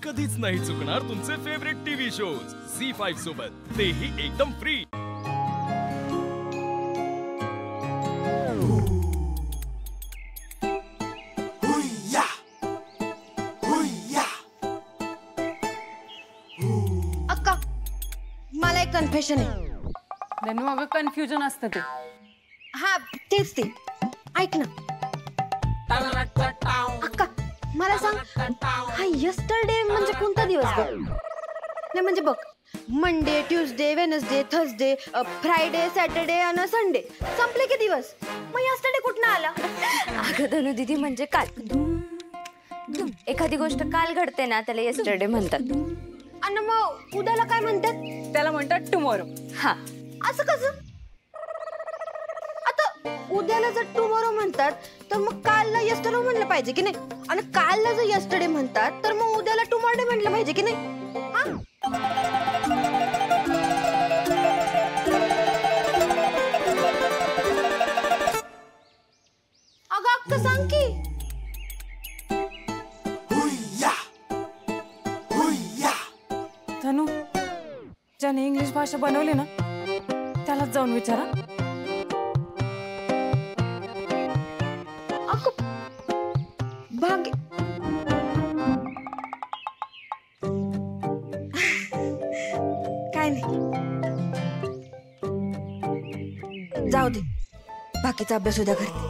कधीच नाही चुकणार तुमचे फेवरेट टीव्ही शोज झी5 सोबत, तेही एकदम फ्री। अक्का, मला एक कन्फेशन आहे। धनु अगं कन्फ्युजन असतं ते। हा तेच ते, ऐक ना अक्का, मला सांग हा यस्टरडे म्हणजे कोणता दिवस ग? नाही म्हणजे बघ, Monday, Tuesday, Wednesday, Thursday, Friday, Saturday आणि संडे संपले की दिवस, मग यस्टरडे कुठनं आला? अगं धनु दीदी म्हणजे काल एखादी गोष्ट काल घडते ना त्याला यस्टरडे म्हणतात। आणि मग उद्याला काय म्हणतात? त्याला म्हणतात टुमॉरो। हा, असं कसं? आता उद्याला जर टुमॉरो म्हणतात तर मग कालला यस्टरडे म्हणलं पाहिजे की नाही? आणि कालला जर यस्टरडे म्हणतात तर मग उद्याला टुमॉर्डे म्हणलं पाहिजे की नाही? अगं अक्का सांग की। धनु, ज्याने इंग्लिश भाषा बनवली ना त्यालाच जाऊन विचारा। भाग्य काय नाही, जाऊ दे, बाकीचा अभ्यास उद्या करते।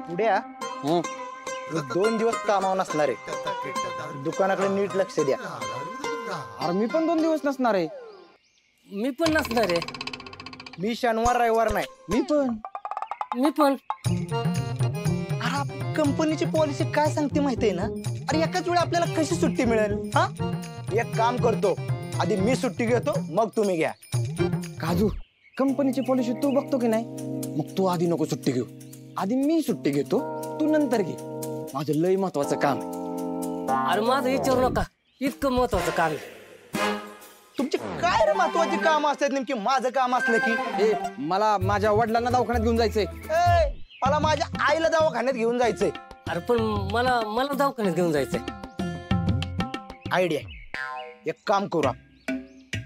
पुढे 2 दिवस कामावर नसणार आहे, दुकानाकडे नीट लक्ष द्या। अरे मी पण 2 दिवस नसणार आहे। मी पण नसणार आहे। मी शनिवार रविवार नाही। मी पण अरे कंपनीची पॉलिसी काय सांगते माहितीये ना? अरे एकाच वेळी आपल्याला कशी सुट्टी मिळेल? हा, एक काम करतो, आधी मी सुट्टी घेतो मग तुम्ही घ्या। काजू, कंपनीची पॉलिसी तू बघतो की नाही? मग तू आधी नको सुट्टी घेऊ, आधी मी सुट्टी घेतो, तू नंतर घे। माझं लय महत्वाचं काम आहे। अरे माझं विचारू नका, इतकं महत्वाचं काम आहे। तुमचे काय रे महत्वाची काम असतात नेमकी? माझं काम असलं की मला माझ्या वडिलांना दवाखान्यात घेऊन जायचंय। मला माझ्या आईला दवाखान्यात घेऊन जायचंय। अरे पण मला दवाखान्यात घेऊन जायचंय। आयडिया, एक काम करू,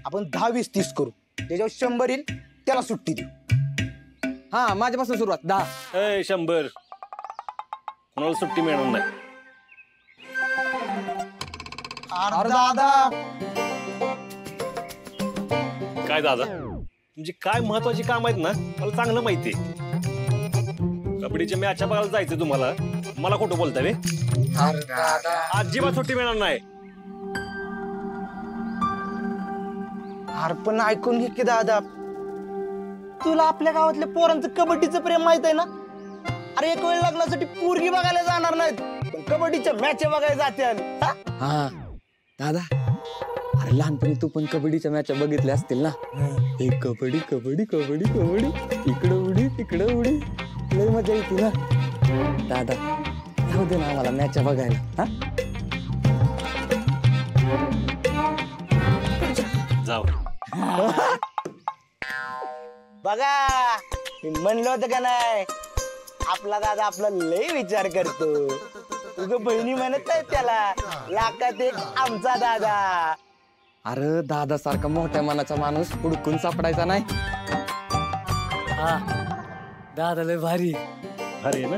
आपण 10, 20, 30 करू, त्याच्यावर 100 येईल त्याला सुट्टी देऊ। हा, माझ्यापासून सुरुवात 10। 100 कोणाला सुट्टी मिळणार नाही। अरे दादा, काय दादा, तुमची काय महत्वाची काम आहेत ना मला चांगलं माहितीये। कबड्डीच्या मॅच बघायला जायचं तुम्हाला, मला खोटं बोलताय रे? अजिबात सुट्टी मिळणार नाही। अरे पण ऐकून घे की दादा, तुला आपल्या गावातल्या पोरांचं कबड्डीचं प्रेम माहित आहे ना? अरे एक वेळ लग्नासाठी पोरगी बघायला जाणार नाहीत, पण कबड्डीच्या मॅच बघायला जाते। हा दादा, अरे लहानपणी तू पण कबड्डीच्या मॅच बघितल्या असतील ना? हे कबड्डी कबड्डी कबड्डी कबड्डी, इकडं उडी तिकडं उडी, लय मजा येते ना दादा। जाऊ दे ना आम्हाला मॅच बघायला। हा, जाऊ। बघा, मी म्हणलं होतं का नाही, आपला दादा आपला लय विचार करतो। तुझं बहिणी म्हणत नाही त्याला, लाखात एक आमचा दादा। अरे दादा सारखा मोठ्या मनाचा माणूस हुडकून सापडायचा नाही। हा, दादा लय भारी अरे ना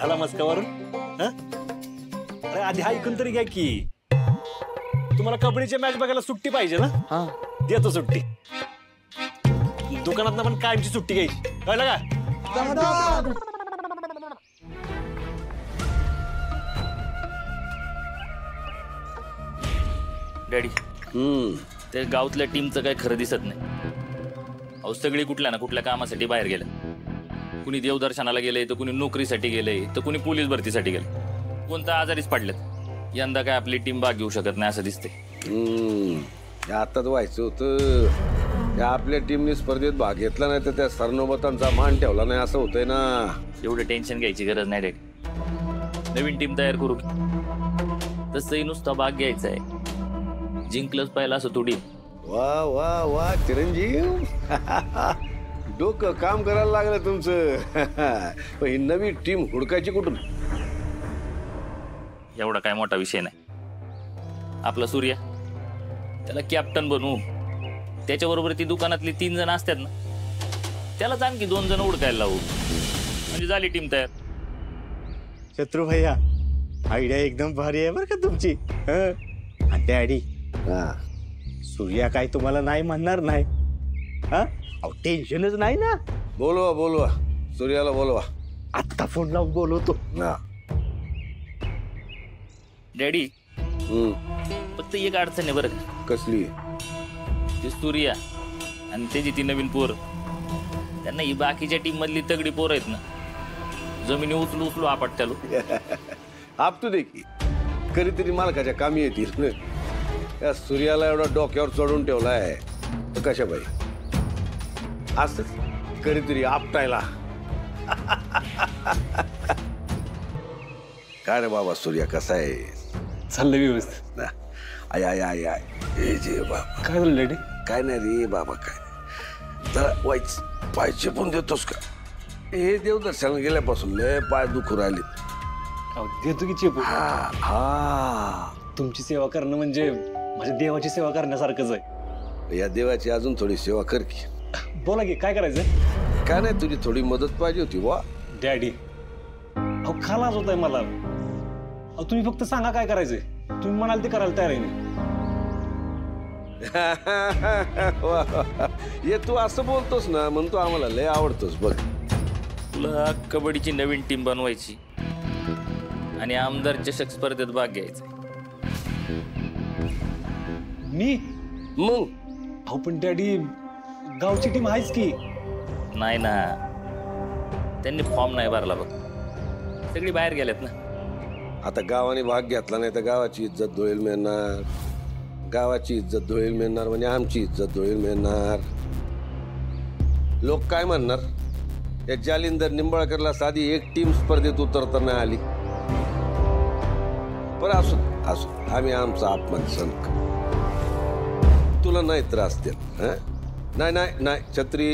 आला मस्कावरून। अरे आधी ऐकून तरी घ्या की, तुम्हाला कबड्डीच्या मॅच बघायला सुट्टी पाहिजे ना? हा, देतो सुट्टी। दुकानात पण कायमची सुट्टी घ्यायची, कळलं का? डॅडी, ते गावातल्या टीमचं काही खरं दिसत नाही। अहो सगळी कुठल्या ना कुठल्या कामासाठी बाहेर गेले, कुणी देवदर्शनाला गेले, तर कुणी नोकरीसाठी गेले, तर कुणी पोलीस भरतीसाठी गेले, कोणत्या आजारीच पडलेत। यंदा काय आपली टीम भाग घेऊ शकत नाही असं दिसतंय। आताच व्हायचं होतं, त्या आपल्या टीमने स्पर्धेत भाग घेतला नाही तर त्या सरनोबतांचा मान ठेवला नाही असं होतंय ना। एवढं टेन्शन घ्यायची गरज नाही डॅडी, नवीन टीम तयार करू की? तसंही नुसता भाग घ्यायचा आहे, जिंकलंच पाहिलं असं थोडी। वा वा वा चिरंजीव डोकं काम करायला लागलं तुमचं. पण ही नवी टीम हुडकायची कुठून? एवढा काय मोठा विषय नाही. आपला सूर्या त्याला कॅप्टन बनवू, त्याच्याबरोबर ती दुकानातली 3 जण असतात ना, त्यालाच आणखी 2 जण उडकायला लावू, म्हणजे झाली टीम तयार. शत्रू भैया आयडिया एकदम भारी आहे बरं का तुमची. डॅडी सूर्या काय तुम्हाला नाही म्हणणार नाही. अहो टेन्शनच नाही ना. बोलवा बोलवा सूर्याला बोलवा. आत्ता फोन लावून बोलवतो ना. डॅडी फक्त एक अडचण आहे बरं का. कसली? ते सूर्या आणि त्याची ती नवीन पोर, त्यांना ही बाकीच्या टीम मधली तगडी पोर आहेत ना, जमिनी उचलू उचलू आपटत्यालो. आपटू दे की, कधीतरी मालकाच्या कामी येतील. या सूर्याला एवढा डोक्यावर चढून ठेवलाय तर कशा बाई असंच कधीतरी आपटायला. काय रे बाबा सूर्या कसा आहे? चाललंय व्यवस्थित. आय आय आय आय हे जे बाबा काय झालं डॅडी? काय नाही रे बाबा, काय जरा वाईच पाय चेपून देतोस का? हे देवदर्शनाला गेल्यापासून लय पाय दुखू राहिले. देतो की चेपू. हा तुमची सेवा करणं म्हणजे माझ्या देवाची सेवा करण्यासारखंच आहे. या देवाची अजून थोडी सेवा कर की. बोला की काय करायचं? काय नाही, तुझी थोडी मदत पाहिजे होती वा. डॅडी अहो खालाच होत आहे मला. अहो तुम्ही फक्त सांगा काय करायचंय, तुम्ही म्हणाल ते करायला तयार आहे मी. ये तू असं बोलतोस ना म्हणून तू आम्हाला लय आवडतोस. बघ तुला कबड्डीची नवीन टीम बनवायची आणि आमदार चषक स्पर्धेत भाग घ्यायचा. मी मग अहो पण डॅडी गावची टीम आहेच की. नाही ना, त्यांनी फॉर्म नाही भरला बघ, सगळी बाहेर गेल्यात ना. आता गावाने भाग घेतला नाही तर गावाची इज्जत धुळेल मिळणार. गावाची इज्जत धुळेल मिळणार म्हणजे आमची इज्जत धुळेल मिळणार. लोक काय म्हणणार? या जालिंदर निंबाळकरला साधी एक टीम स्पर्धेत उतरता नाही आली. पण असू असू आम्ही आमचा अपमान सहन करू. तुला नाही त्रास देत. नाही नाही नाही छत्री,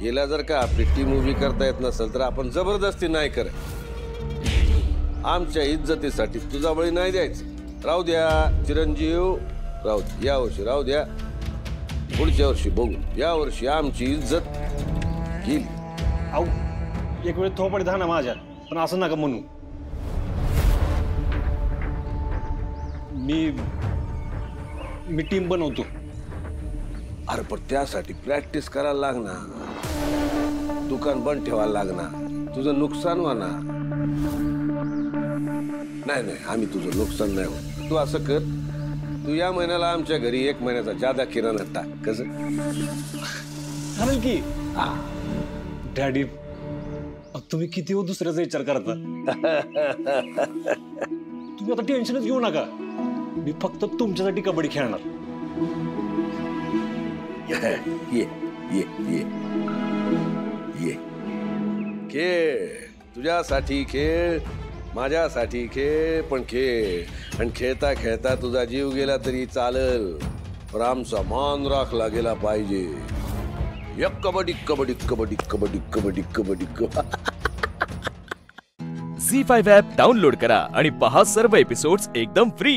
हिला जर का आपली टीम उभी करता येत नसेल तर आपण जबरदस्ती नाही करत. आमच्या इज्जतीसाठी तुझा बळी नाही द्यायचं. राहू द्या चिरंजीव, राहू द्या. या वर्षी राहू द्या, पुढच्या वर्षी बघू. या वर्षी आमची इज्जत गेली. अहो एक वेळ थोपडी धाना माझ्या, पण असं नका म्हणू. मी टीम बनवतो. अरे पण त्यासाठी प्रॅक्टिस करायला लागणार, दुकान बंद ठेवायला लागणार, तुझं नुकसान होणार. नाही नाही आम्ही तुझं नुकसान नाही होत. तू असं कर, तू या महिन्याला आमच्या घरी 1 महिन्याचा जादा किराणा टाक. कसं चालेल की? डॅडी तुम्ही किती दुसऱ्याचा विचार करता. तुम्ही आता टेन्शनच घेऊ नका, मी फक्त तुमच्यासाठी कबड्डी खेळणार. ये ये ये ये खेळ, तुझ्यासाठी खेळ, माझ्यासाठी खेळ, पण खेळ. आणि खेळता खेळता तुझा जीव गेला तरी चालेल, पण आमचा मान राखला गेला पाहिजे. एक कबड्डी कबड्डी कबड्डी कबड्डी कबड्डी कबड्डी. झी5 ॲप डाउनलोड करा आणि पहा सर्व एपिसोड्स एकदम फ्री.